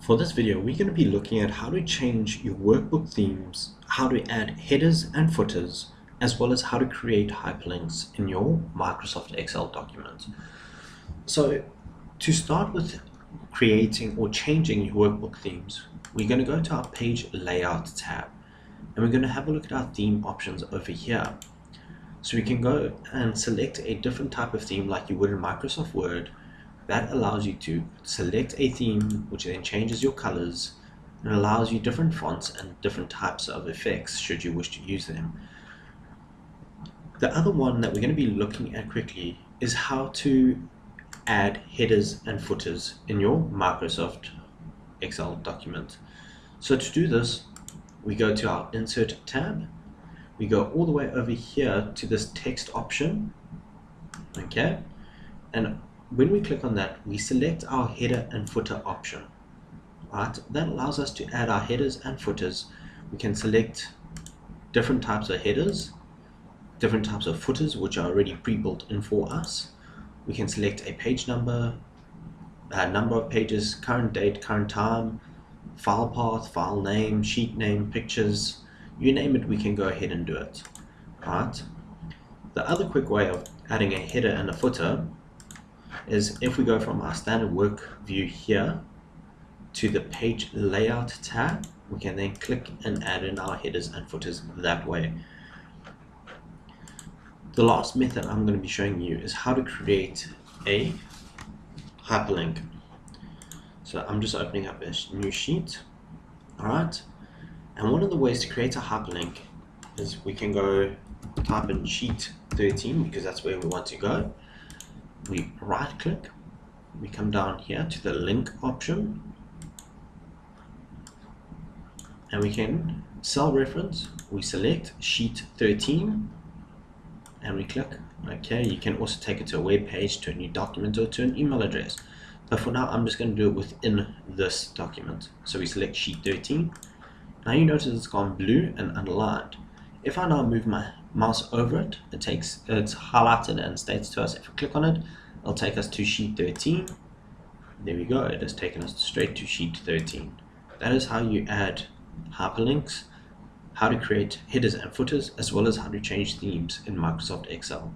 For this video, we're going to be looking at how to change your workbook themes, how to add headers and footers, as well as how to create hyperlinks in your Microsoft Excel document. So to start with creating or changing your workbook themes, we're going to go to our page layout tab and we're going to have a look at our theme options over here. So we can go and select a different type of theme like you would in Microsoft Word. That allows you to select a theme which then changes your colors and allows you different fonts and different types of effects should you wish to use them. The other one that we're going to be looking at quickly is how to add headers and footers in your Microsoft Excel document. So to do this, we go to our Insert tab, we go all the way over here to this text option, okay, and when we click on that, we select our header and footer option. Right, that allows us to add our headers and footers. We can select different types of headers, different types of footers which are already pre-built in for us. We can select a page number, number of pages, current date, current time, file path, file name, sheet name, pictures, you name it, we can go ahead and do it. Right. The other quick way of adding a header and a footer is if we go from our standard work view here to the page layout tab, we can then click and add in our headers and footers that way. The last method I'm going to be showing you is how to create a hyperlink. So I'm just opening up a new sheet. Alright, and one of the ways to create a hyperlink is we can go type in sheet 13 because that's where we want to go. We right click, we come down here to the link option, and we can cell reference, we select sheet 13 and we click OK. You can also take it to a web page, to a new document, or to an email address, but for now I'm just going to do it within this document. So we select sheet 13. Now you notice it's gone blue and underlined. If I now move my mouse over it, it's highlighted and states to us, if we click on it, it'll take us to sheet 13. There we go, it has taken us straight to sheet 13. That is how you add hyperlinks, how to create headers and footers, as well as how to change themes in Microsoft Excel.